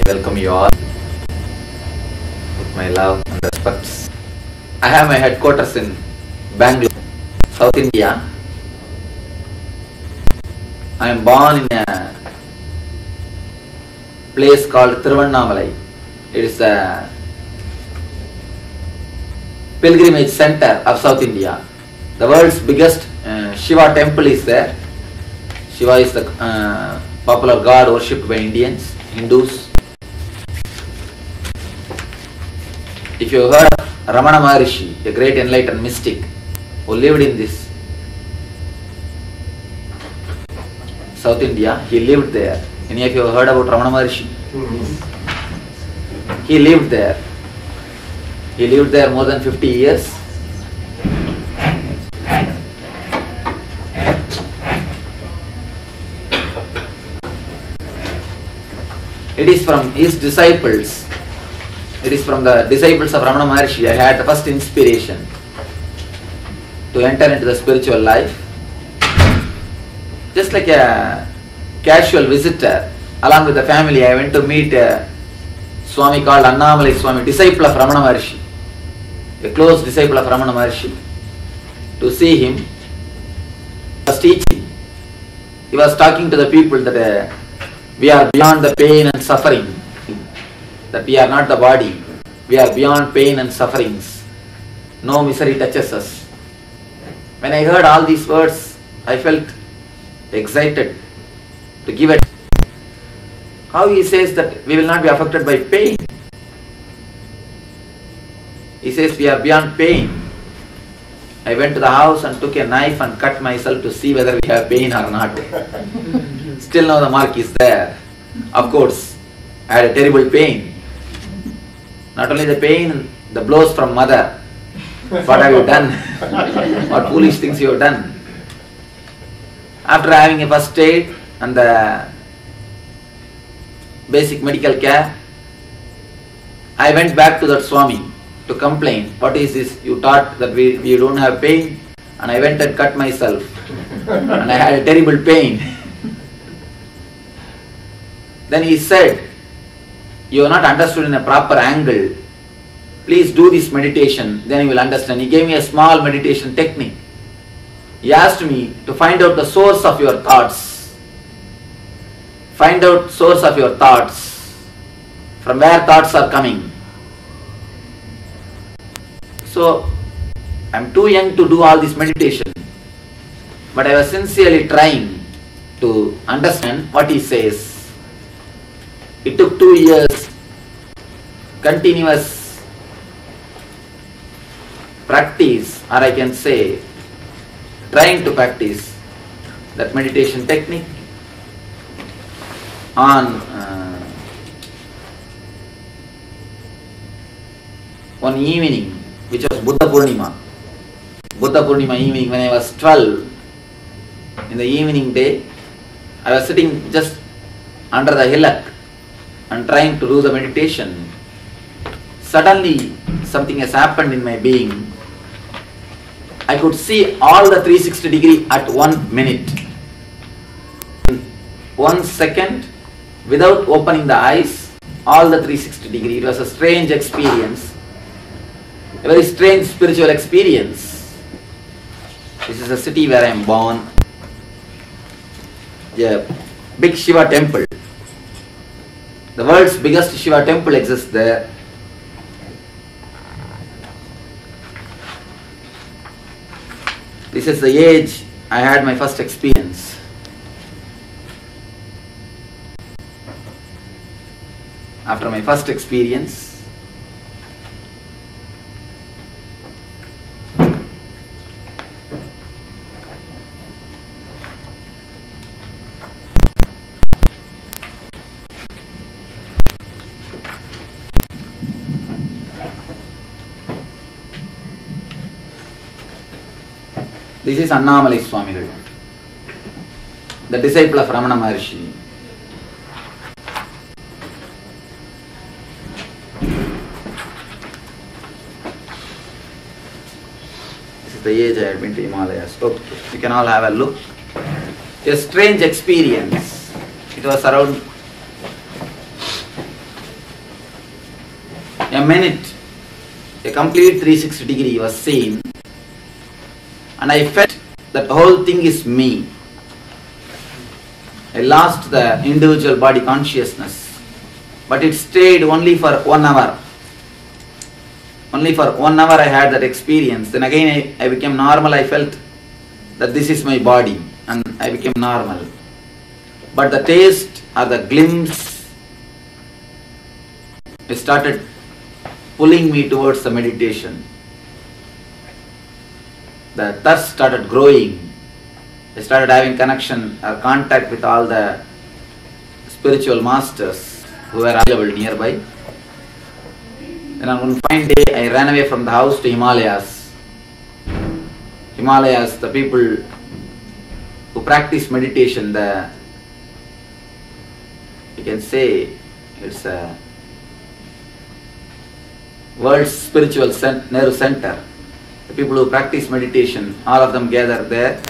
welcome you all with my love and respects. I have my headquarters in Bangalore, South India. I am born in a place called Thiruvannamalai. It is a pilgrimage center of South India. The world's biggest Shiva temple is there. Shiva is the popular god worshipped by Indians, Hindus. If you heard of Ramana Maharishi, a great enlightened mystic who lived in this South India, he lived there. Any of you have heard about Ramana Maharishi? He lived there. He lived there more than 50 years. It is from his disciples. It is from the disciples of Ramana Maharishi I had the first inspiration to enter into the spiritual life. Just like a casual visitor, along with the family, I went to meet a Swami called Annamalai Swami, disciple of Ramana Maharishi, a close disciple of Ramana Maharishi. To see him, he was teaching. He was talking to the people that we are beyond the pain and suffering, that we are not the body, we are beyond pain and sufferings. No misery touches us. When I heard all these words, I felt excited to give it. How he says that we will not be affected by pain? He says we are beyond pain. I went to the house and took a knife and cut myself to see whether we have pain or not. Still now the mark is there. Of course, I had a terrible pain. Not only the pain, the blows from mother. What have you done? What foolish things you have done? After having a first aid and the basic medical care, I went back to that Swami to complain. What is this? You taught that we don't have pain, and I went and cut myself and I had a terrible pain. Then he said, you have not understood in a proper angle. Please do this meditation, then you will understand. He gave me a small meditation technique. He asked me to find out the source of your thoughts. Find out source of your thoughts. From where thoughts are coming. So, I am too young to do all this meditation. But I was sincerely trying to understand what he says. It took 2 years, continuous practice, or I can say, trying to practice that meditation technique on one evening, which was Buddha Purnima. Buddha Purnima evening, when I was 12, in the evening day, I was sitting just under the hillock and trying to do the meditation. Suddenly, something has happened in my being. I could see all the 360 degree at 1 minute. In 1 second, without opening the eyes, all the 360 degree. It was a strange experience. A very strange spiritual experience. This is a city where I am born. A big Shiva temple. The world's biggest Shiva temple exists there. This is the age I had my first experience. After my first experience, this is Annamalai Swami, the disciple of Ramana Maharishi. This is the age I had been to Himalayas. Okay, you can all have a look. A strange experience. It was around a minute, a complete 360-degree was seen, and I felt that the whole thing is me. I lost the individual body consciousness, but it stayed only for 1 hour. Only for 1 hour I had that experience. Then again I became normal. I felt that this is my body, and I became normal. But the taste or the glimpse, it started pulling me towards the meditation. The thirst started growing. I started having connection or contact with all the spiritual masters who were available nearby. Then on one fine day, I ran away from the house to Himalayas. Himalayas, the people who practice meditation, you can say it's a world's spiritual nerve center. The people who practice meditation, all of them gather there.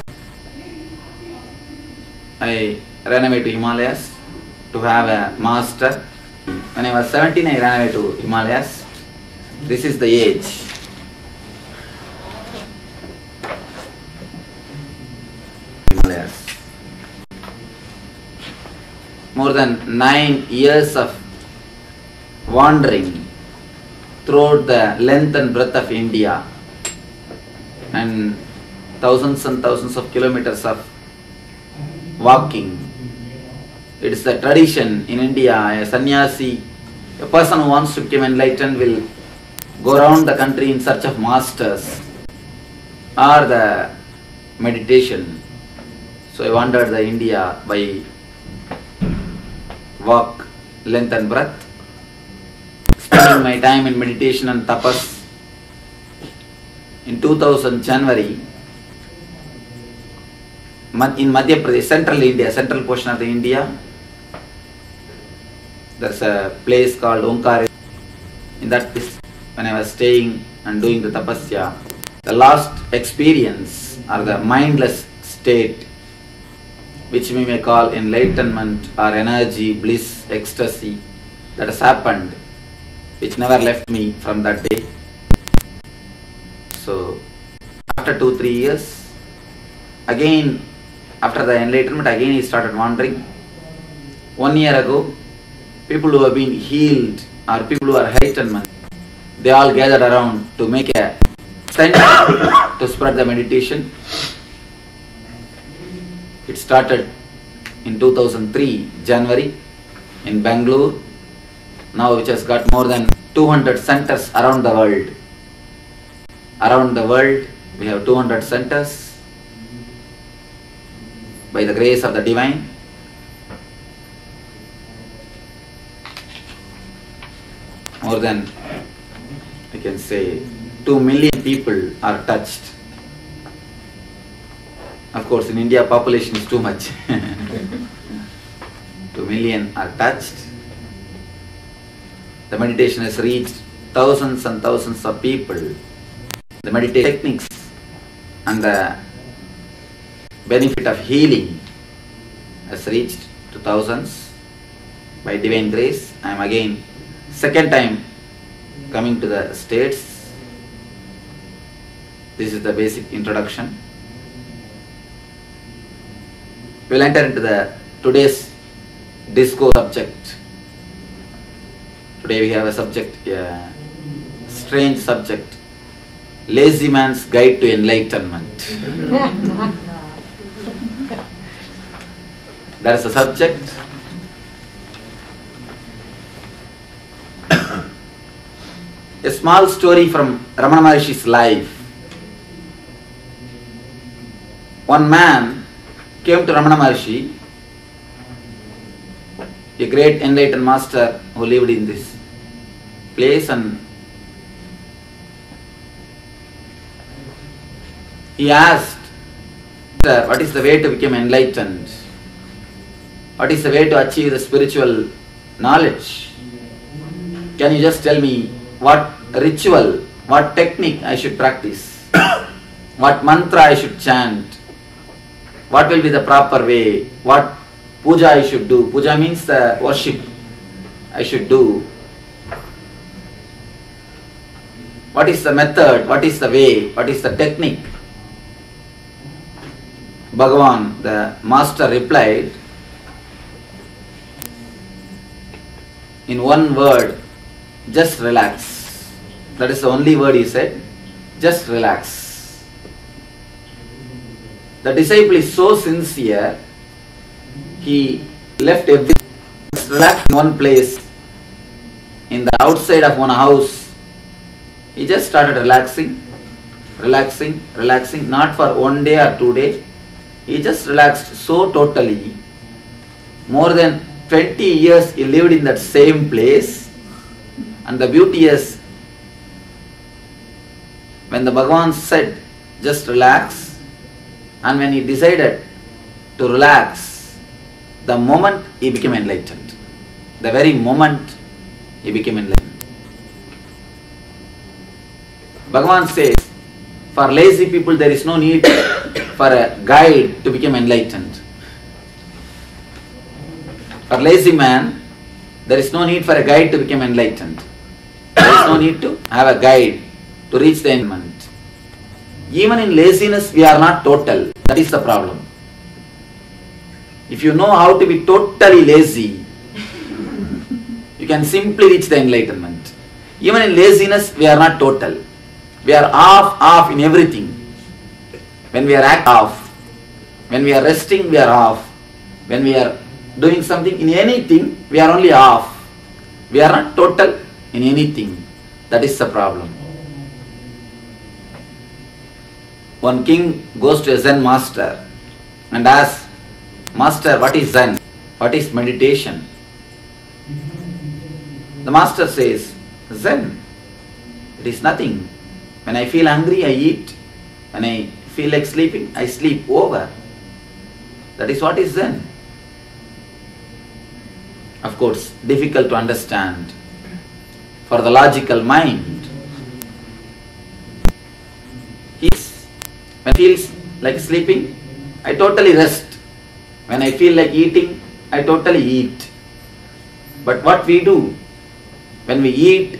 I ran away to Himalayas to have a master. When I was 17, I ran away to Himalayas. This is the age. Himalayas. More than 9 years of wandering throughout the length and breadth of India, and thousands of kilometers of walking. It is the tradition in India. A sannyasi, a person who wants to become enlightened, will go around the country in search of masters or the meditation. So I wandered the India by walk, length and breadth, spending my time in meditation and tapas. In 2000 January, in Madhya Pradesh, central India, central portion of the India, there's a place called Omkar. In that place, when I was staying and doing the tapasya, the last experience or the mindless state, which we may call enlightenment or energy, bliss, ecstasy, that has happened, which never left me from that day. So, after 2-3 years, again, after the enlightenment, again he started wandering. 1 year ago, people who have been healed or people who are enlightenment, they all gathered around to make a center to spread the meditation. It started in 2003 January in Bangalore, now which has got more than 200 centers around the world. Around the world, we have 200 centers by the grace of the Divine. More than, I can say, 2 million people are touched. Of course, in India, population is too much. 2 million are touched. The meditation has reached thousands and thousands of people. The meditation techniques and the benefit of healing has reached to thousands. By divine grace, I am again second time coming to the States. This is the basic introduction. We will enter into the today's discourse subject. Today we have a subject, a strange subject, Lazy Man's Guide to Enlightenment. That is the subject. A small story from Ramana Maharishi's life. One man came to Ramana Maharshi, a great enlightened master who lived in this place, and he asked, what is the way to become enlightened? What is the way to achieve the spiritual knowledge? Can you just tell me what ritual, what technique I should practice? What mantra I should chant? What will be the proper way? What puja I should do? Puja means the worship I should do. What is the method? What is the way? What is the technique? Bhagavan, the master, replied in one word, just relax. That is the only word he said, just relax. The disciple is so sincere, he left everything, just relaxed in one place, in the outside of one house. He just started relaxing, not for 1 day or 2 days. He just relaxed so totally. More than 20 years he lived in that same place. And the beauty is, when the Bhagavan said, just relax, and when he decided to relax, the moment he became enlightened. The very moment he became enlightened. Bhagavan says, for lazy people there is no need for a guide to become enlightened. For lazy man, there is no need for a guide to become enlightened. There is no need to have a guide to reach the enlightenment. Even in laziness, we are not total. That is the problem. If you know how to be totally lazy, you can simply reach the enlightenment. Even in laziness, we are not total. We are off in everything. When we are off, when we are resting, we are off. When we are doing something in anything, we are only off. We are not total in anything. That is the problem. One king goes to a Zen master and asks, Master, what is Zen? What is meditation? The master says, Zen, it is nothing. When I feel hungry, I eat. When I feel like sleeping, I sleep over. That is what is Zen. Of course, difficult to understand for the logical mind. When I feel like sleeping, I totally rest. When I feel like eating, I totally eat. But what we do, when we eat,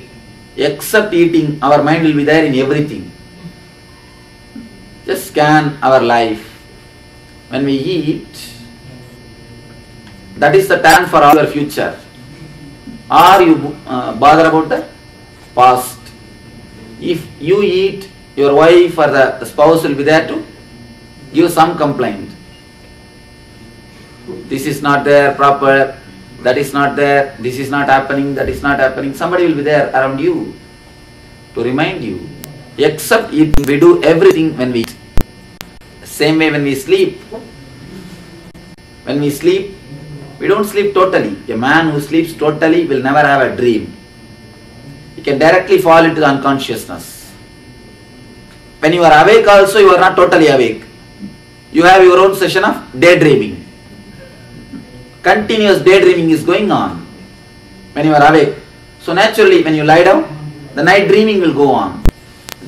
except eating, our mind will be there in everything. Just scan our life. When we eat, that is the time for our future. Or you bother about the past. If you eat, your wife or the spouse will be there to give some complaint. This is not there proper, that is not there, this is not happening, that is not happening. Somebody will be there around you to remind you. Except eating, we do everything when we eat. Same way when we sleep. When we sleep, we don't sleep totally. A man who sleeps totally will never have a dream. He can directly fall into the unconsciousness. When you are awake also, you are not totally awake. You have your own session of daydreaming. Continuous daydreaming is going on when you are awake. So naturally, when you lie down, the night dreaming will go on.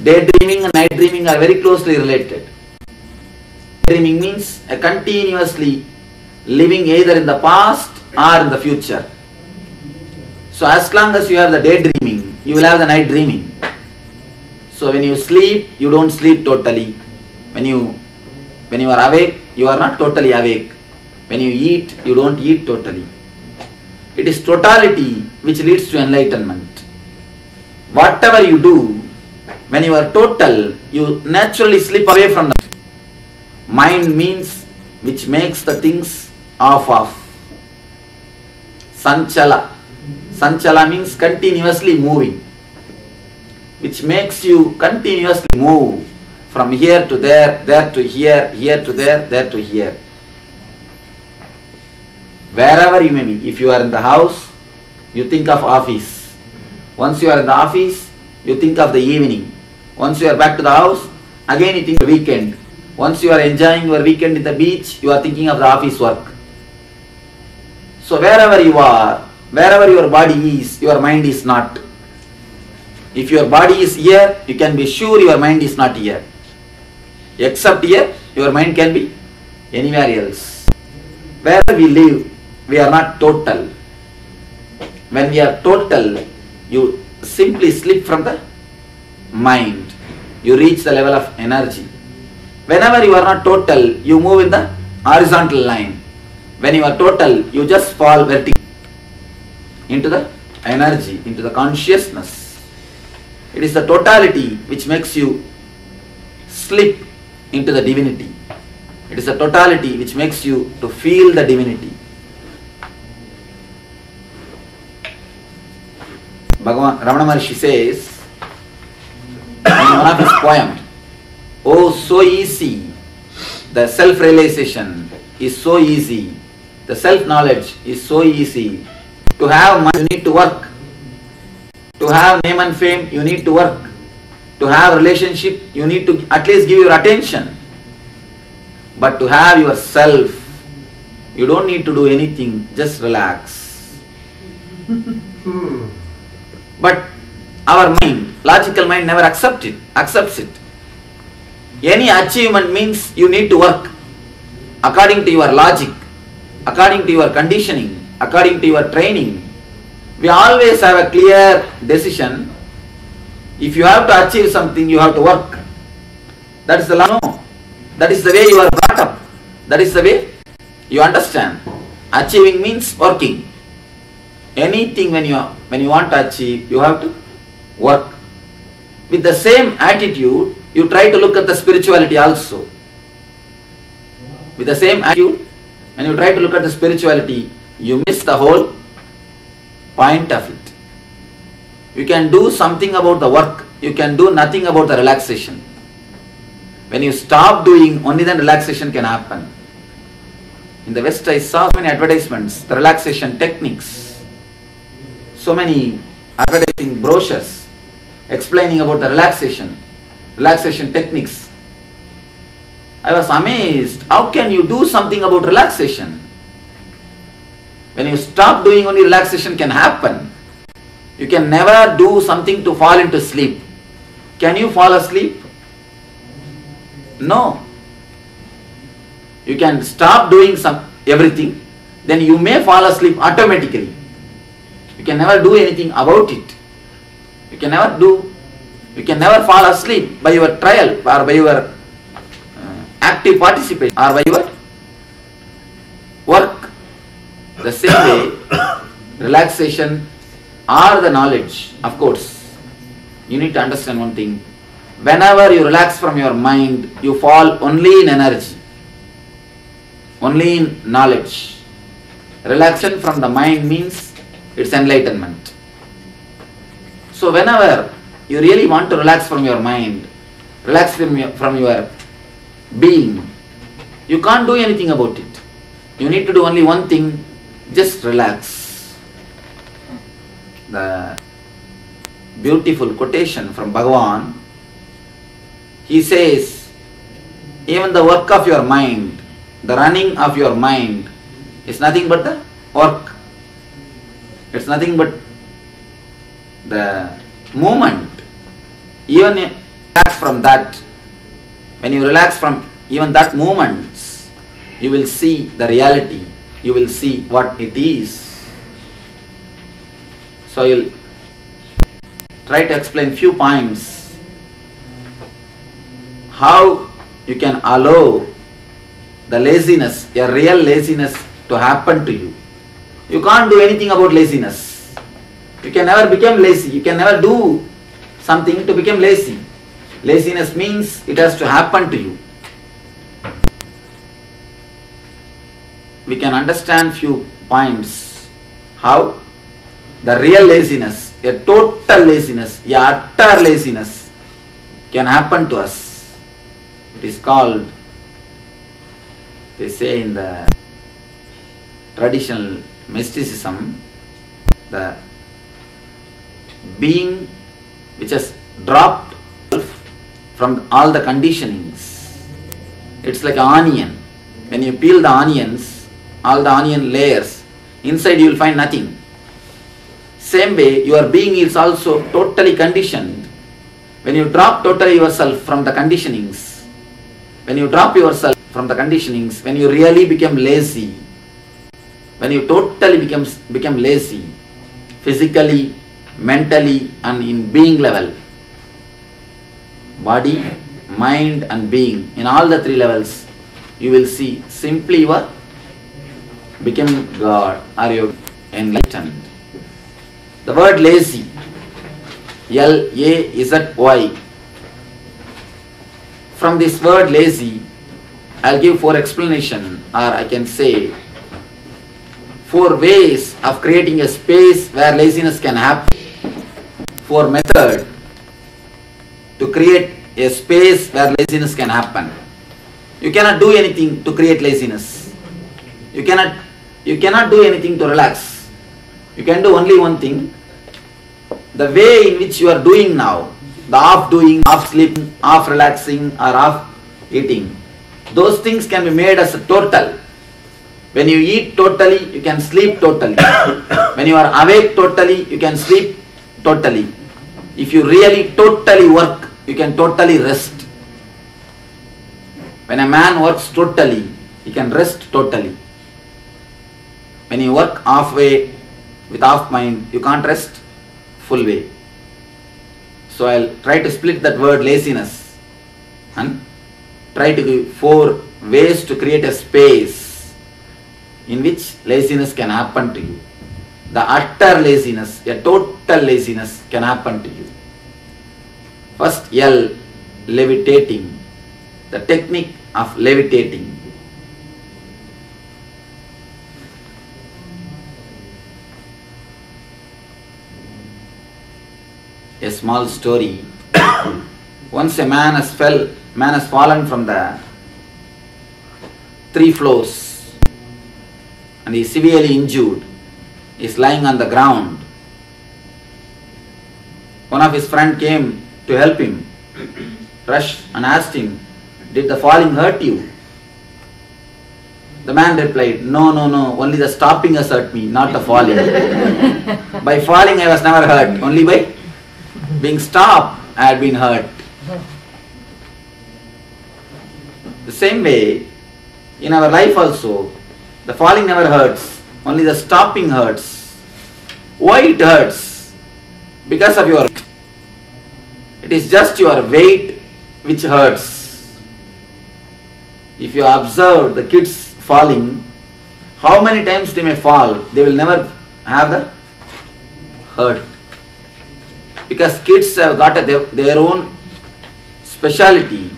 Daydreaming and night dreaming are very closely related. Daydreaming means a continuously living either in the past or in the future. So as long as you have the daydreaming, you will have the night dreaming. So when you sleep, you don't sleep totally. When you are awake, you are not totally awake. When you eat, you don't eat totally. It is totality which leads to enlightenment. Whatever you do, when you are total, you naturally slip away from that. Mind means which makes the things off. Sanchala. Sanchala means continuously moving, which makes you continuously move from here to there, there to here, here to there, there to here. Wherever you may be, if you are in the house, you think of office. Once you are in the office, you think of the evening. Once you are back to the house, again you think of the weekend. Once you are enjoying your weekend in the beach, you are thinking of the office work. So wherever you are, wherever your body is, your mind is not. If your body is here, you can be sure your mind is not here. Except here, your mind can be anywhere else. Wherever we live, we are not total. When we are total, you simply slip from the mind, you reach the level of energy. Whenever you are not total, you move in the horizontal line. When you are total, you just fall vertically into the energy, into the consciousness. It is the totality which makes you slip into the divinity. It is the totality which makes you to feel the divinity. Bhagavan Ramana Maharshi says in one of his poems, "Oh, so easy, the self-realization is so easy, the self-knowledge is so easy. To have money, you need to work. To have name and fame, you need to work. To have relationship, you need to at least give your attention. But to have yourself, you don't need to do anything, just relax." But our mind, logical mind, never accepts it. Any achievement means you need to work according to your logic, according to your conditioning, according to your training. We always have a clear decision. If you have to achieve something, you have to work. That is the law. No. That is the way you are brought up. That is the way you understand. Achieving means working. Anything when you want to achieve, you have to work. With the same attitude, you try to look at the spirituality also. With the same attitude, when you try to look at the spirituality, you miss the whole point of it. You can do something about the work, you can do nothing about the relaxation. When you stop doing, only then relaxation can happen. In the West, I saw so many advertisements, the relaxation techniques. So many advertising brochures explaining about the relaxation techniques. I was amazed. How can you do something about relaxation? When you stop doing, only relaxation can happen. You can never do something to fall into sleep. Can you fall asleep? No. You can stop doing everything, then you may fall asleep automatically. You can never do anything about it. You can never fall asleep by your trial or by your active participation or by your work. The same way, relaxation or the knowledge, of course, you need to understand one thing. Whenever you relax from your mind, you fall only in energy, only in knowledge. Relaxation from the mind means it's enlightenment. So whenever you really want to relax from your mind, relax from your being, you can't do anything about it. You need to do only one thing, just relax. The beautiful quotation from Bhagavan, he says, even the work of your mind, the running of your mind is nothing but the work. It's nothing but the movement. Even you relax from that, when you relax from even that movement, you will see the reality. You will see what it is. So I will try to explain few points how you can allow the laziness, a real laziness, to happen to you. You can't do anything about laziness. You can never become lazy. You can never do something to become lazy. Laziness means it has to happen to you. We can understand few points how the real laziness, a total laziness, a utter laziness can happen to us. It is called, they say in the traditional mysticism, the being which has dropped from all the conditionings. It's like an onion. When you peel the onions, all the onion layers, inside you will find nothing. Same way, your being is also totally conditioned. When you drop totally yourself from the conditionings, when you drop yourself from the conditionings, when you really become lazy, when you totally become lazy, physically, mentally and in being level, body, mind and being, in all the three levels, you will see simply you are becoming God or you are enlightened. The word lazy, L-A-Z-Y. From this word lazy, I'll give 4 explanations, or I can say 4 ways of creating a space where laziness can happen. 4 methods to create a space where laziness can happen. You cannot do anything to create laziness. You cannot do anything to relax. You can do only one thing. The way in which you are doing now, the half doing, half sleeping, half relaxing or half eating, those things can be made as a total. When you eat totally, you can sleep totally. When you are awake totally, you can sleep totally. If you really totally work, you can totally rest. When a man works totally, he can rest totally. When you work halfway with half mind, you can't rest full way. So I'll try to split that word laziness and try to give 4 ways to create a space in which laziness can happen to you. The utter laziness, a total laziness can happen to you. First, L, levitating. The technique of levitating. A small story. Once a man has fallen from the 3 floors and he is severely injured. He is lying on the ground. One of his friends came to help him, rushed and asked him, "Did the falling hurt you?" The man replied, no, only the stopping has hurt me, not the falling. By falling I was never hurt, only by being stopped I had been hurt. The same way, in our life also, the falling never hurts, only the stopping hurts. Why it hurts? Because of your weight. It is just your weight which hurts. If you observe the kids falling, how many times they may fall, they will never have the hurt. Because kids have got their own speciality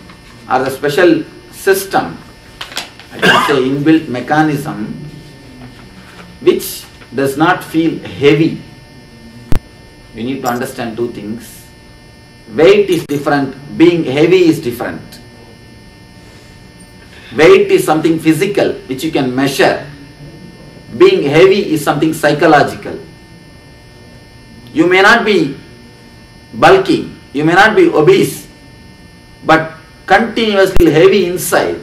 or the special system, I can say inbuilt mechanism, which does not feel heavy. You need to understand 2 things. Weight is different, being heavy is different. Weight is something physical which you can measure. Being heavy is something psychological. You may not be bulky, you may not be obese, but continuously heavy inside.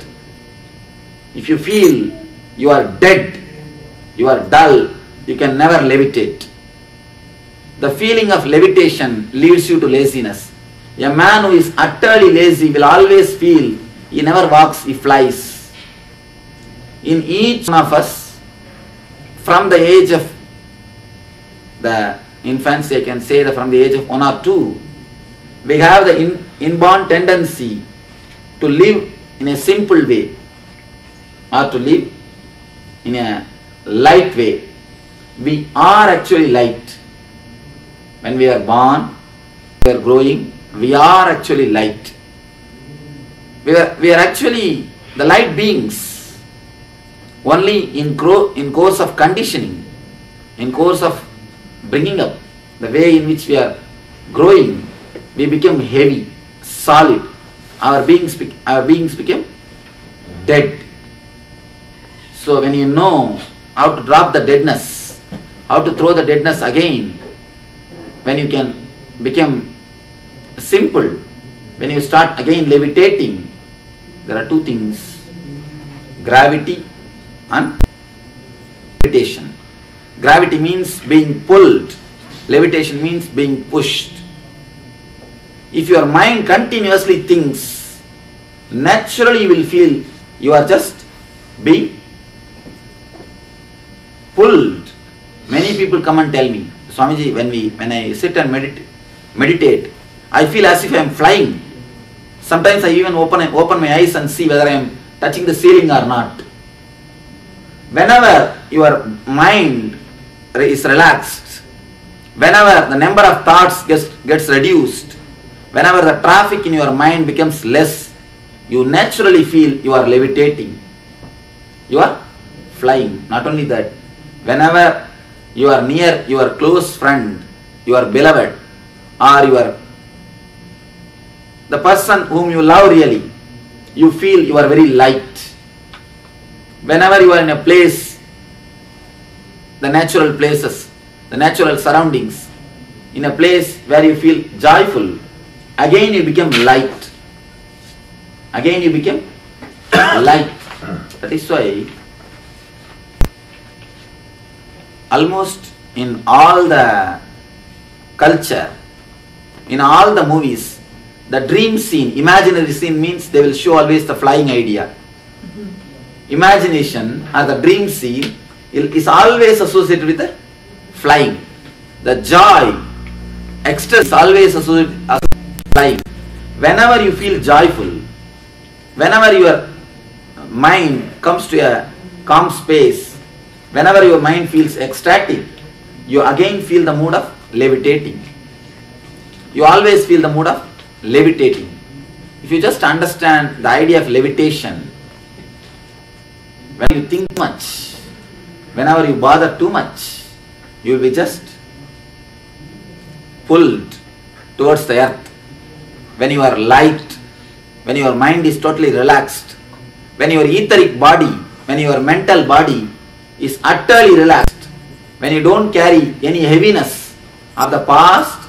If you feel you are dead, you are dull, you can never levitate. The feeling of levitation leads you to laziness. A man who is utterly lazy will always feel he never walks, he flies. In each one of us, from the age of the infancy, I can say that from the age of 1 or 2, we have the inborn tendency to live in a simple way or to live in a light way. We are actually light. When we are born, we are growing, we are actually light. We are actually the light beings. Only in course of conditioning, in course of bringing up, the way in which we are growing, we become heavy, solid. Our beings became dead. So when you know how to drop the deadness, how to throw the deadness again, when you can become simple, when you start again levitating, there are 2 things: gravity and levitation. Gravity means being pulled, levitation means being pushed. If your mind continuously thinks, naturally you will feel you are just being pulled. Many people come and tell me, Swamiji, when I sit and meditate, I feel as if I am flying. Sometimes I even open my eyes and see whether I am touching the ceiling or not. Whenever your mind is relaxed, whenever the number of thoughts gets reduced, whenever the traffic in your mind becomes less, you naturally feel you are levitating. You are flying. Not only that, whenever you are near your close friend, your beloved, or the person whom you love really, you feel you are very light. Whenever you are in a place, the natural places, the natural surroundings, in a place where you feel joyful, again you become light. Again you become light. That is why almost in all the culture, in all the movies, the dream scene, imaginary scene means they will show always the flying idea. Imagination or the dream scene is always associated with the flying. The joy, ecstasy is always associated with flying. Whenever you feel joyful, whenever your mind comes to a calm space, whenever your mind feels ecstatic, you again feel the mood of levitating. You always feel the mood of levitating. If you just understand the idea of levitation, when you think much, whenever you bother too much, you will be just pulled towards the earth. When you are light, when your mind is totally relaxed, when your etheric body, when your mental body is utterly relaxed, when you don't carry any heaviness of the past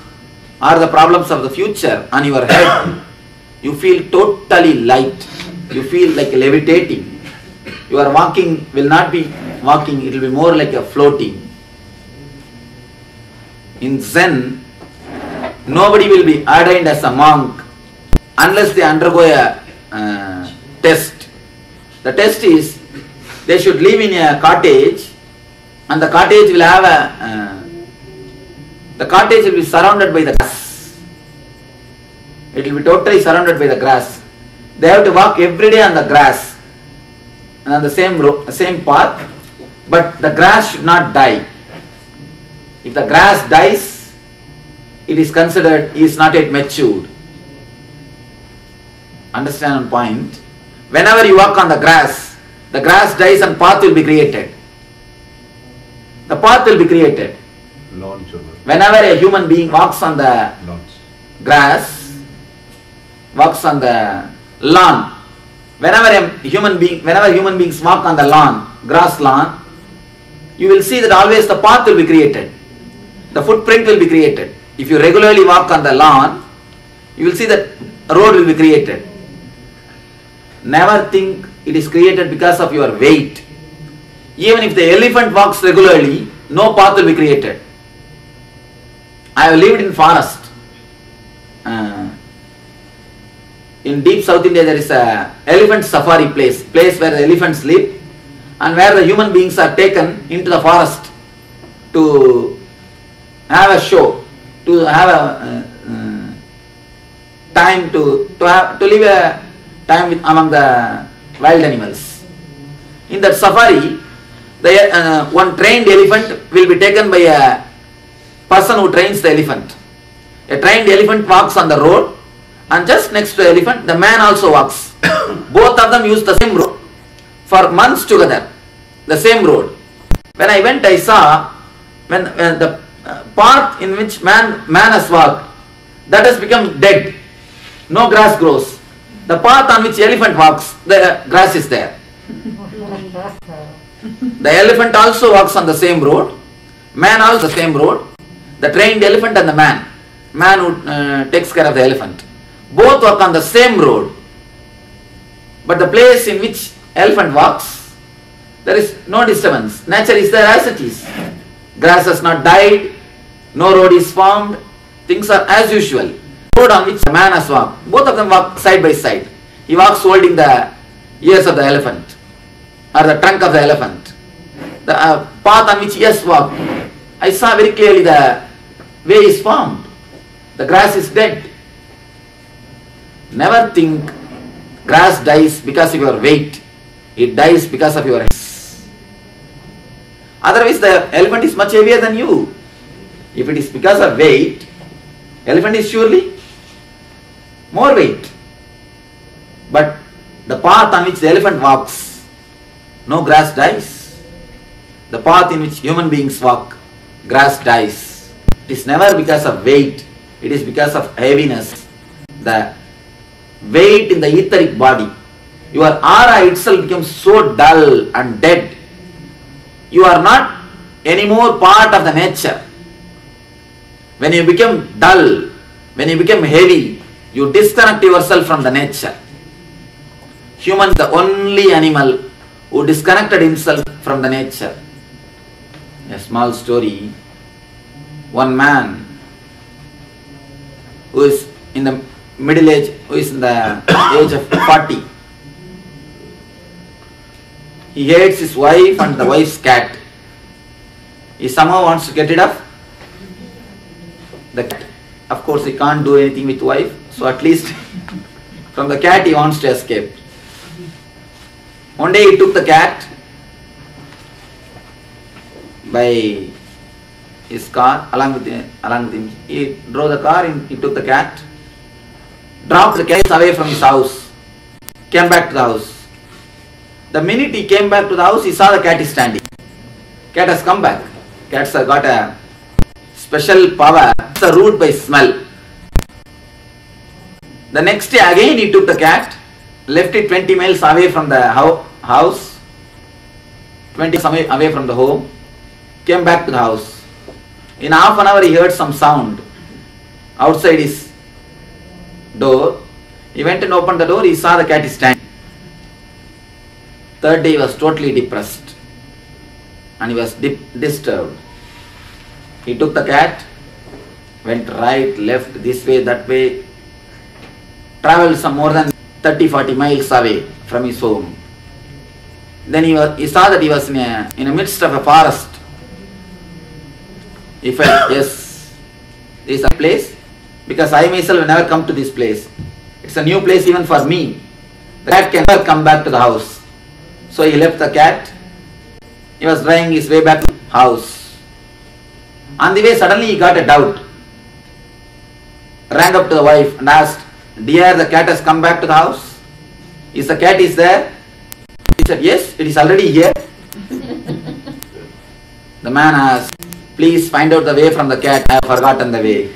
or the problems of the future on your head, you feel totally light. You feel like levitating. Your walking will not be walking, it will be more like a floating. In Zen, nobody will be ordained as a monk unless they undergo a test. The test is, they should live in a cottage, and the cottage will have the cottage will be surrounded by the grass. It will be totally surrounded by the grass. They have to walk every day on the grass and on the same path, but the grass should not die. If the grass dies, it is considered he is not yet matured. Understand one point? Whenever you walk on the grass dies and path will be created. The path will be created. Whenever a human being walks on the grass, walks on the lawn, whenever human beings walk on the lawn, grass lawn, you will see that always the path will be created. The footprint will be created. If you regularly walk on the lawn, you will see that a road will be created. Never think it is created because of your weight. Even if the elephant walks regularly, no path will be created. I have lived in forest. In deep South India, there is a elephant safari place where the elephants live, and where the human beings are taken into the forest to have a show, to have a time to live a time among the wild animals. In that safari, one trained elephant will be taken by a person who trains the elephant. A trained elephant walks on the road, and just next to the elephant, the man also walks. Both of them use the same road for months together. The same road. When I went, I saw when the path in which man has walked, that has become dead. No grass grows. The path on which elephant walks, the grass is there. The elephant also walks on the same road. Man also the same road. The trained elephant and the man who takes care of the elephant, both walk on the same road. But the place in which elephant walks, there is no disturbance. Nature is there as it is. Grass has not died, no road is formed, things are as usual. Road on which the man has walked, both of them walk side by side. He walks holding the ears of the elephant or the trunk of the elephant. The path on which he has walked, I saw very clearly the way is formed. The grass is dead. Never think grass dies because of your weight. It dies because of your health. Otherwise the elephant is much heavier than you. If it is because of weight, elephant is surely more weight. But the path on which the elephant walks, no grass dies. The path in which human beings walk, grass dies. It is never because of weight. It is because of heaviness. The weight in the etheric body. Your aura itself becomes so dull and dead. You are not anymore part of the nature. When you become dull, when you become heavy, you disconnect yourself from the nature. Human is the only animal who disconnected himself from the nature. A small story. One man who is in the middle age, who is in the age of 40. He hates his wife and the wife's cat. He somehow wants to get rid of the cat. Of course, he can't do anything with wife, so at least from the cat he wants to escape. One day he took the cat by his car along with him. He drove the car and he took the cat, dropped the cat away from his house, came back to the house. The minute he came back to the house, he saw the cat is standing. Cat has come back. Cats have got a special power. It's a root by smell. The next day again he took the cat, left it 20 miles away from the house, 20 miles away from the home, came back to the house. In half an hour he heard some sound outside his door. He went and opened the door, he saw the cat is standing. Third day he was totally depressed and he was disturbed. He took the cat, went right, left, this way, that way, travelled some more than 30-40 miles away from his home. Then he saw that he was in the midst of a forest. He felt, yes, this is a place, because I myself will never come to this place. It's a new place even for me. The cat can never come back to the house. So he left the cat. He was driving his way back to the house. On the way, suddenly he got a doubt. Rang up to the wife and asked, "Dear, the cat has come back to the house. Is the cat is there?" He said, "Yes, it is already here." The man asked, "Please find out the way from the cat. I have forgotten the way."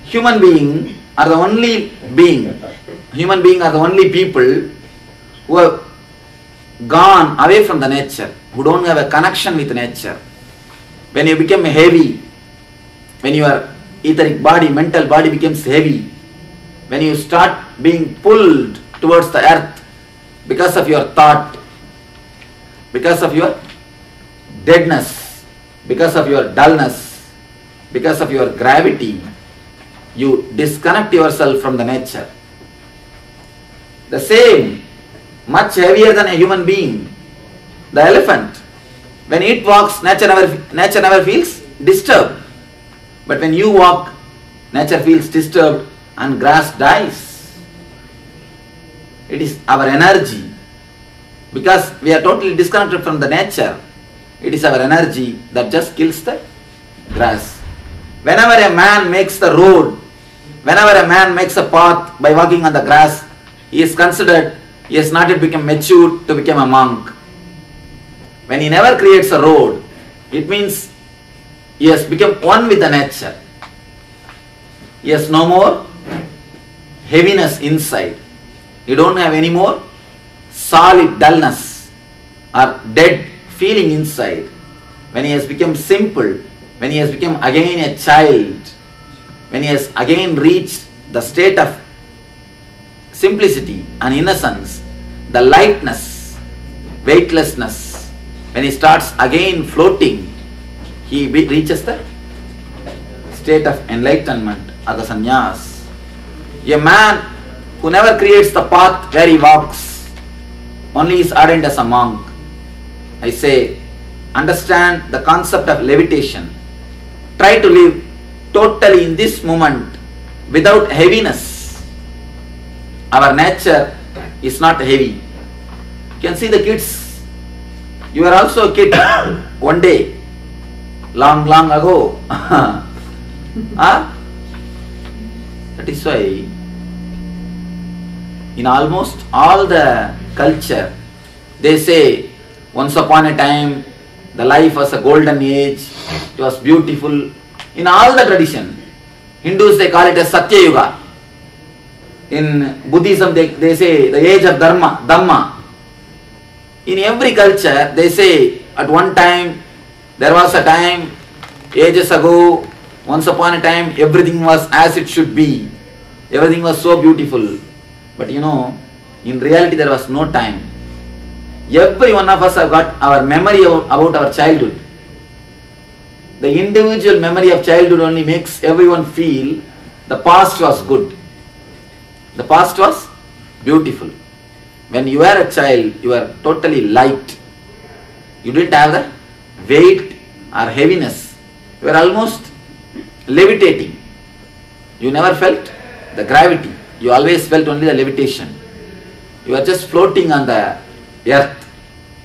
Human beings are the only people who have gone away from the nature, who don't have a connection with nature. When you become heavy, when your etheric body, mental body becomes heavy, when you start being pulled towards the earth because of your thought, because of your deadness, because of your dullness, because of your gravity, you disconnect yourself from the nature. The same, much heavier than a human being, the elephant. When it walks, nature never feels disturbed. But when you walk, nature feels disturbed and grass dies. It is our energy. Because we are totally disconnected from the nature, it is our energy that just kills the grass. Whenever a man makes the road, whenever a man makes a path by walking on the grass, he is considered, he has not yet become mature to become a monk. When he never creates a road, it means he has become one with the nature. He has no more heaviness inside. You don't have any more solid dullness or dead feeling inside. When he has become simple, when he has become again a child, when he has again reached the state of simplicity and innocence, the lightness, weightlessness, when he starts again floating, he reaches the state of enlightenment or the sannyas. A man who never creates the path where he walks only is ardent as a monk. I say, understand the concept of levitation. Try to live totally in this moment without heaviness. Our nature is not heavy. You can see the kids. You were also a kid one day, long ago. That is why in almost all the culture, they say once upon a time the life was a golden age, it was beautiful. In all the tradition, Hindus they call it as Satya Yuga. In Buddhism they say the age of Dhamma. In every culture they say at one time, there was a time, ages ago, once upon a time everything was as it should be. Everything was so beautiful. But in reality there was no time. Every one of us have got our memory about our childhood. The individual memory of childhood only makes everyone feel the past was good. The past was beautiful. When you were a child, you were totally light. You didn't have the weight or heaviness. You were almost levitating. You never felt the gravity. You always felt only the levitation. You were just floating on the earth.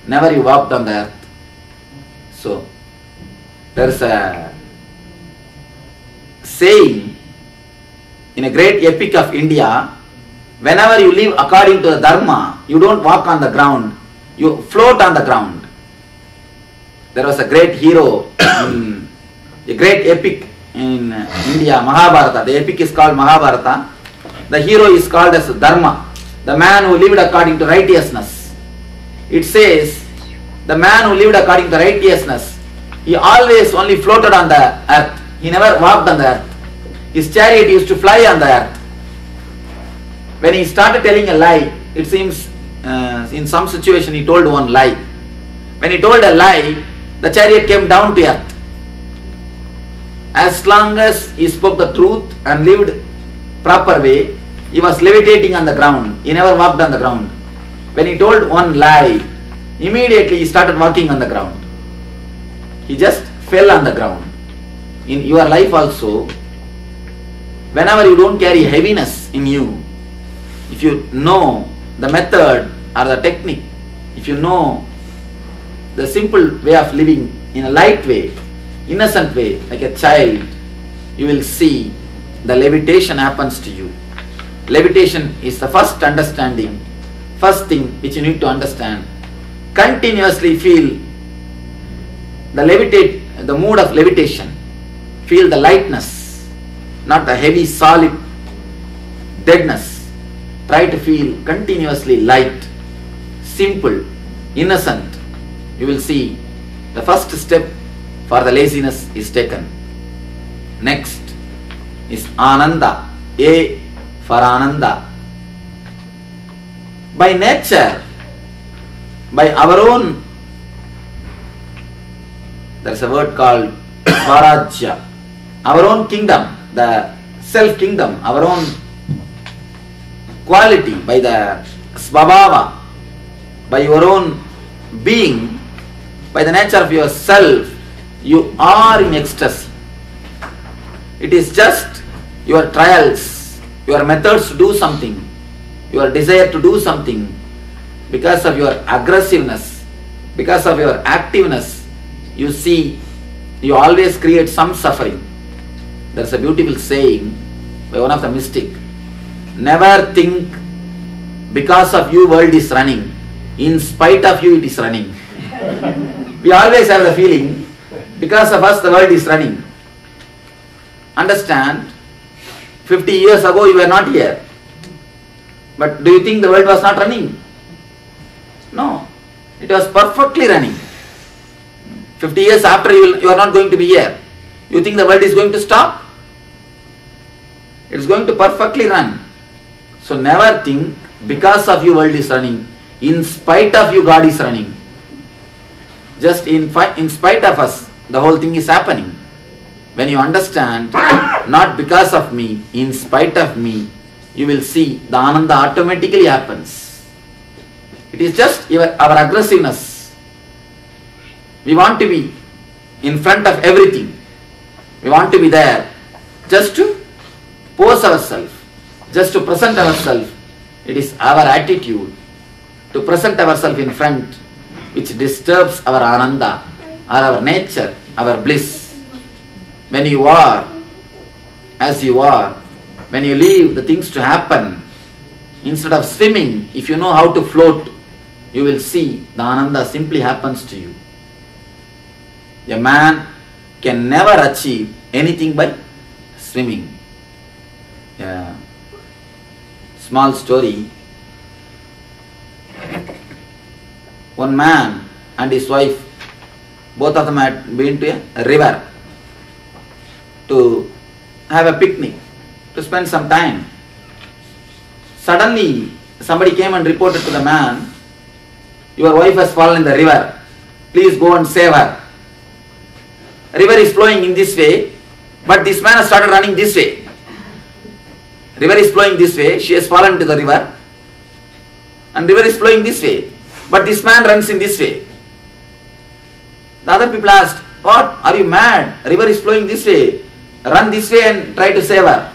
Never you walked on the earth. So, there is a saying in a great epic of India, whenever you live according to the Dharma, you don't walk on the ground, you float on the ground. There was a great hero in a great epic in India, Mahabharata. The epic is called Mahabharata. The hero is called as Dharma, the man who lived according to righteousness. It says, the man who lived according to righteousness, he always only floated on the earth. He never walked on the earth. His chariot used to fly on the earth. When he started telling a lie, it seems in some situation he told one lie. When he told a lie, the chariot came down to earth. As long as he spoke the truth and lived proper way, he was levitating on the ground. He never walked on the ground. When he told one lie, immediately he started walking on the ground. He just fell on the ground. In your life also, whenever you don't carry heaviness in you, if you know the method or the technique, if you know the simple way of living in a light way, innocent way, like a child, you will see the levitation happens to you. Levitation is the first understanding, first thing which you need to understand. Continuously feel the mood of levitation. Feel the lightness, not the heavy solid deadness. Try to feel continuously light, simple, innocent. You will see the first step for the laziness is taken. Next is Ananda. A for Ananda. By nature, by our own, there is a word called Swarajya, our own kingdom, the self kingdom, our own quality, by the Svabhava, by your own being, by the nature of yourself, you are in ecstasy. It is just your trials, your methods to do something, your desire to do something, because of your aggressiveness, because of your activeness, you see, you always create some suffering. There is a beautiful saying by one of the mystics, never think because of you world is running, in spite of you it is running. We always have the feeling, because of us the world is running. Understand, 50 years ago you were not here. But do you think the world was not running? No, it was perfectly running. 50 years after you are not going to be here. You think the world is going to stop? It is going to perfectly run. So never think because of you world is running, in spite of you God is running. Just in spite of us the whole thing is happening. When you understand, not because of me, in spite of me, you will see the Ananda automatically happens. It is just our aggressiveness. We want to be in front of everything. We want to be there just to pose ourselves, just to present ourselves. It is our attitude to present ourselves in front which disturbs our ananda or our nature, our bliss. When you are as you are, when you leave the things to happen, instead of swimming, if you know how to float, you will see the ananda simply happens to you. A man can never achieve anything by swimming. Yeah. Small story. One man and his wife, both of them had been to a river to have a picnic, to spend some time. Suddenly, somebody came and reported to the man, "Your wife has fallen in the river. Please go and save her." River is flowing in this way, but this man has started running this way. River is flowing this way, she has fallen into the river, and river is flowing this way, but this man runs in this way. The other people asked, "What? Are you mad? River is flowing this way. Run this way and try to save her."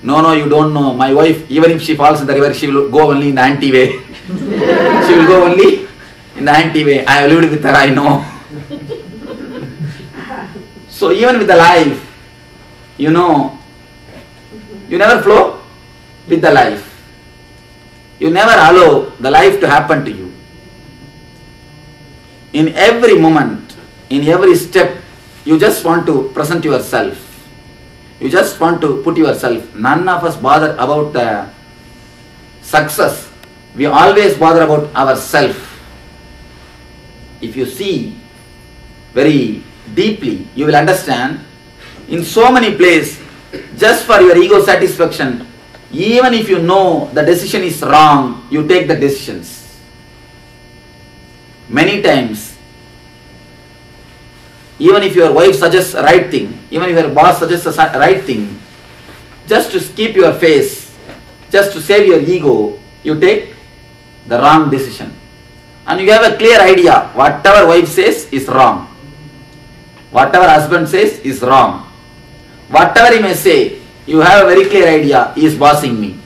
No, you don't know. My wife, even if she falls in the river, she will go only in the anti-way. She will go only in the anti-way. I have lived with her, I know. So even with the life, you know, you never flow with the life. You never allow the life to happen to you. In every moment, in every step, you just want to present yourself. You just want to put yourself. None of us bother about the success. We always bother about ourselves. If you see very deeply, you will understand, in so many places, just for your ego satisfaction, even if you know the decision is wrong, you take the decisions. Many times, even if your wife suggests the right thing, even if your boss suggests the right thing, just to keep your face, just to save your ego, you take the wrong decision. And you have a clear idea, whatever wife says is wrong. Whatever husband says is wrong. Whatever he may say, you have a very clear idea, he is bossing me.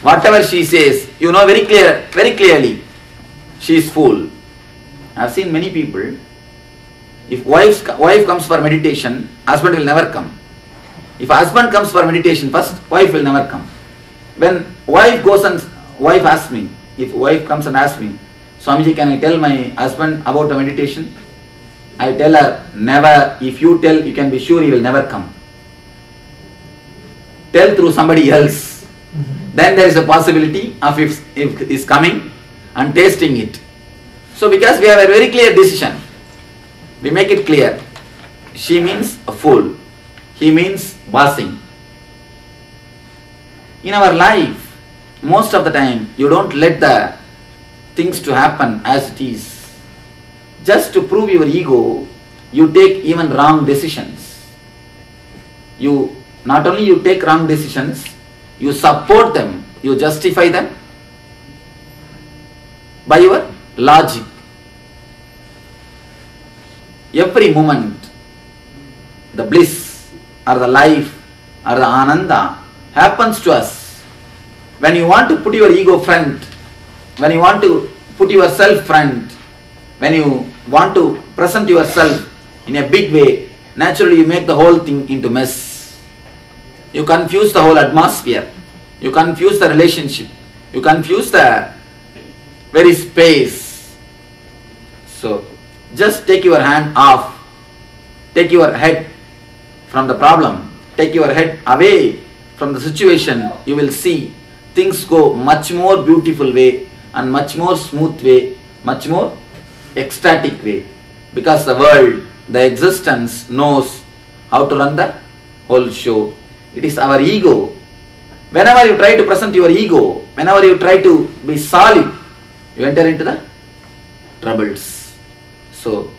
Whatever she says, you know very clearly, she is fool. I have seen many people, if wife comes for meditation, husband will never come. If husband comes for meditation first, wife will never come. When wife asks me, if wife comes and asks me, "Swamiji, can I tell my husband about the meditation?" I tell her, never. If you tell, you can be sure he will never come. Tell through somebody else. Then there is a possibility of if is coming and tasting it. So because we have a very clear decision, we make it clear. She means a fool. He means bossing. In our life, most of the time, you don't let the things to happen as it is. Just to prove your ego, you take even wrong decisions. Not only you take wrong decisions, you support them, you justify them by your logic. Every moment, the bliss or the life or the ananda happens to us. When you want to put your ego front, when you want to put yourself front, when you want to present yourself in a big way, naturally you make the whole thing into mess. You confuse the whole atmosphere. You confuse the relationship. You confuse the very space. So, just take your hand off. Take your head from the problem. Take your head away from the situation. You will see things go much more beautiful way and much more smooth way, much more ecstatic way. Because the world, the existence knows how to run the whole show. It is our ego. Whenever you try to present your ego, whenever you try to be solid, you enter into the troubles. So,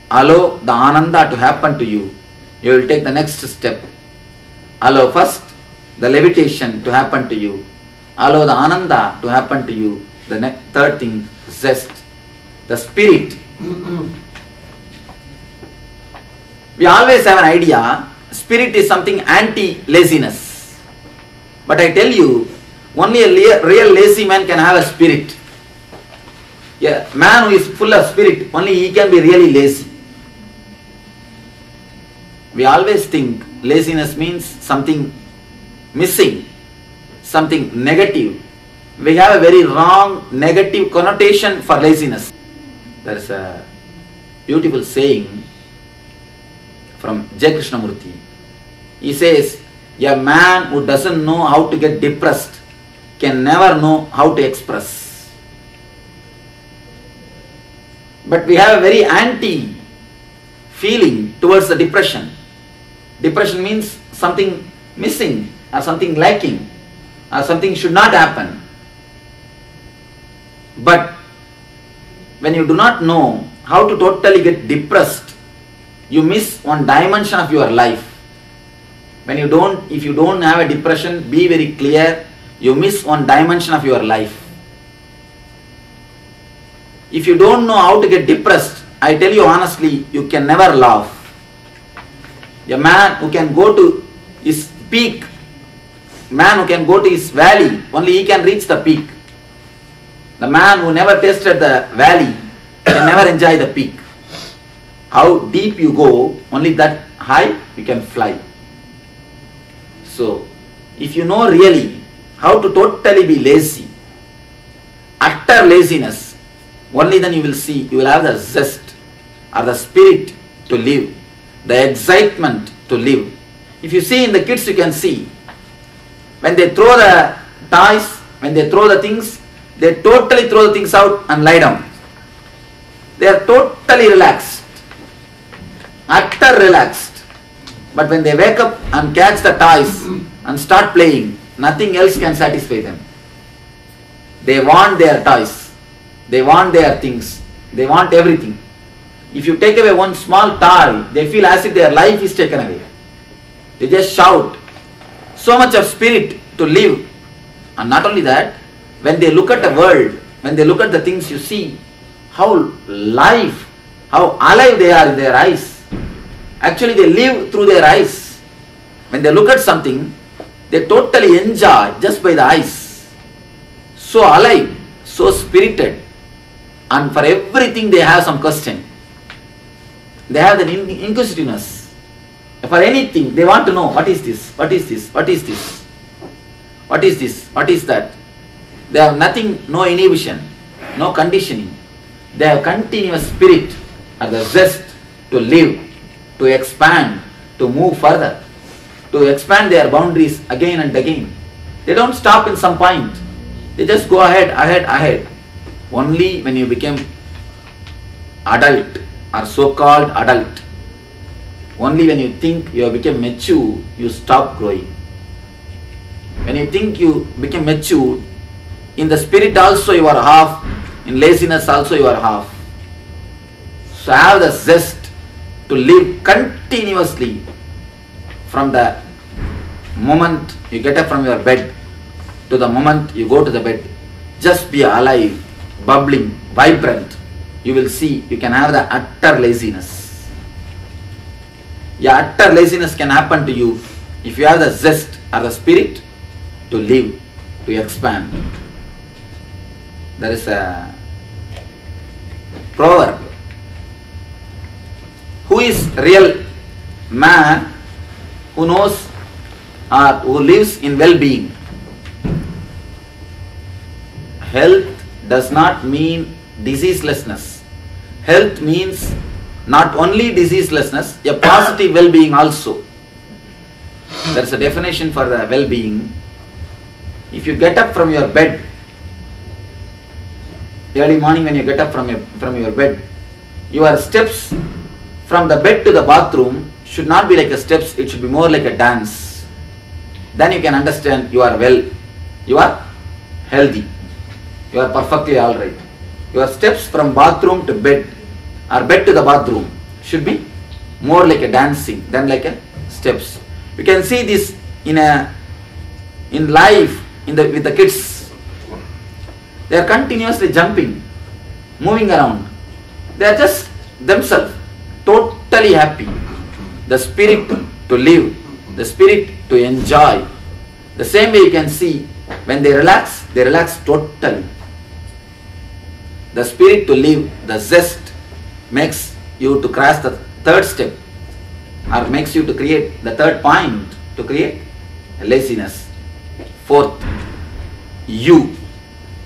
allow the ananda to happen to you. You will take the next step. Allow first the levitation to happen to you. Allow the ananda to happen to you. The third thing, zest, the spirit. We always have an idea, spirit is something anti-laziness. But I tell you, only a real lazy man can have a spirit. A man who is full of spirit, only he can be really lazy. We always think laziness means something missing, something negative. We have a very wrong, negative connotation for laziness. There is a beautiful saying from J. Krishnamurti. He says, a man who doesn't know how to get depressed can never know how to express. But we have a very anti feeling towards the depression. Depression means something missing or something lacking or something should not happen. But when you do not know how to totally get depressed, you miss one dimension of your life. When you don't, if you don't have a depression, be very clear, you miss one dimension of your life. If you don't know how to get depressed, I tell you honestly, you can never laugh. A man who can go to his peak, man who can go to his valley, only he can reach the peak. The man who never tasted the valley can never enjoy the peak. How deep you go, only that high you can fly. So, if you know really how to totally be lazy, utter laziness, only then you will see, you will have the zest or the spirit to live, the excitement to live. If you see in the kids, you can see, when they throw the toys, when they throw the things, they totally throw the things out and lie down. They are totally relaxed, utter relaxed. But when they wake up and catch the toys and start playing, nothing else can satisfy them. They want their toys, they want their things, they want everything. If you take away one small toy, they feel as if their life is taken away. They just shout. So much of spirit to live. And not only that, when they look at the world, when they look at the things, you see how life, how alive they are in their eyes. Actually, they live through their eyes. When they look at something, they totally enjoy just by the eyes. So alive, so spirited. And for everything they have some question. They have the inquisitiveness. For anything, they want to know, what is this? What is this? What is this? What is this? What is that? They have nothing, no inhibition, no conditioning. They have continuous spirit or the zest to live, to expand, to move further, to expand their boundaries again and again. They don't stop in some point. They just go ahead, ahead, ahead. Only when you become adult or so-called adult, only when you think you have become mature, you stop growing. When you think you become mature, in the spirit also you are half, in laziness also you are half. So have the zest to live continuously from the moment you get up from your bed to the moment you go to the bed. Just be alive, bubbling, vibrant. You will see you can have the utter laziness. Yeah, utter laziness can happen to you if you have the zest or the spirit to live, to expand. There is a proverb. Who is real man who knows or who lives in well-being? Health does not mean diseaselessness. Health means not only diseaselessness, a positive well-being also. There is a definition for the well-being. If you get up from your bed, early morning when you get up from your bed, your steps from the bed to the bathroom should not be like a steps, it should be more like a dance. Then you can understand you are well, you are healthy, you are perfectly alright. Your steps from bathroom to bed or bed to the bathroom should be more like a dancing than like a steps. You can see this in life with the kids. They are continuously jumping, moving around. They are just themselves, totally happy. The spirit to live, the spirit to enjoy, The same way you can see, when they relax totally. The spirit to live, the zest, makes you to cross the third step, or makes you to create the third point, to create laziness. Fourth, you.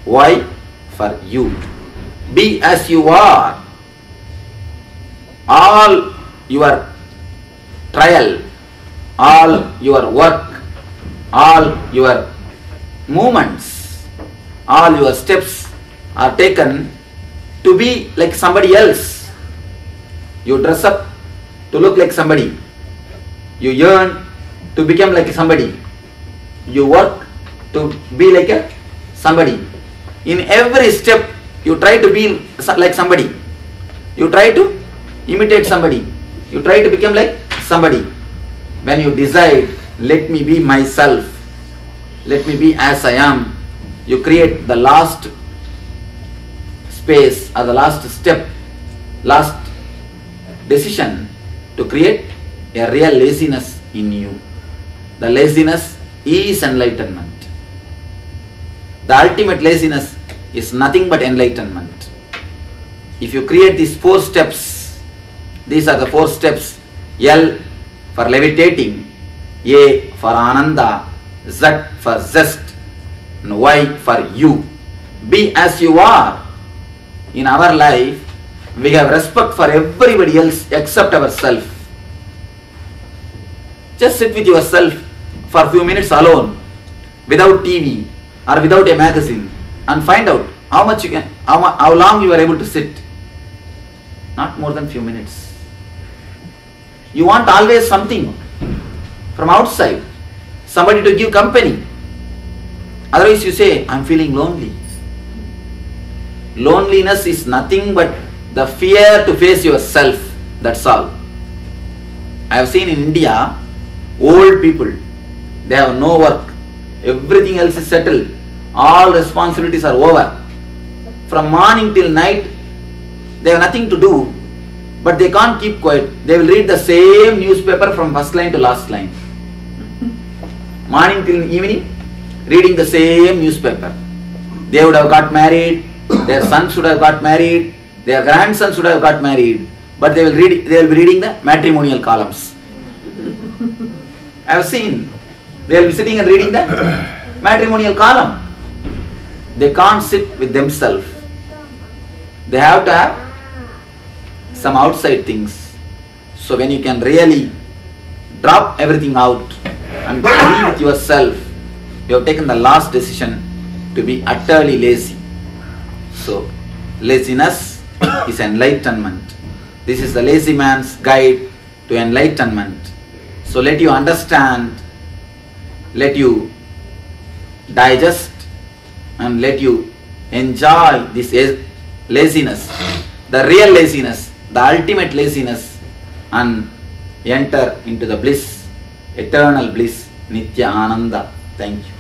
Why? For you. Be as you are. All your trial, all your work, all your movements, all your steps are taken to be like somebody else. You dress up to look like somebody. You yearn to become like somebody. You work to be like somebody. In every step, you try to be like somebody. You try to imitate somebody. You try to become like somebody. When you decide, let me be myself, let me be as I am, you create the last space or the last step, last decision to create a real laziness in you. The laziness is enlightenment. The ultimate laziness is nothing but enlightenment. If you create these 4 steps, these are the 4 steps. L for levitating, A for Ananda, Z for zest, and Y for you. Be as you are. In our life, we have respect for everybody else except ourselves. Just sit with yourself for a few minutes alone, without TV or without a magazine, and find out how much you can, how long you are able to sit. Not more than few minutes. You want always something from outside, somebody to give company. Otherwise you say, I am feeling lonely. Loneliness is nothing but the fear to face yourself. That's all. I have seen in India, old people, they have no work. Everything else is settled. All responsibilities are over. From morning till night, they have nothing to do. But they can't keep quiet. They will read the same newspaper from first line to last line. Morning till evening, reading the same newspaper. They would have got married, their sons should have got married, their grandsons should have got married, but they will be reading the matrimonial columns. I have seen, they will be sitting and reading the matrimonial column. They can't sit with themselves. They have to have some outside things. So when you can really drop everything out and be with yourself, you have taken the last decision to be utterly lazy. So laziness is enlightenment. This is the lazy man's guide to enlightenment. So let you understand, let you digest, and let you enjoy this laziness, the real laziness, the ultimate laziness, and enter into the bliss, eternal bliss, Nitya Ananda. Thank you.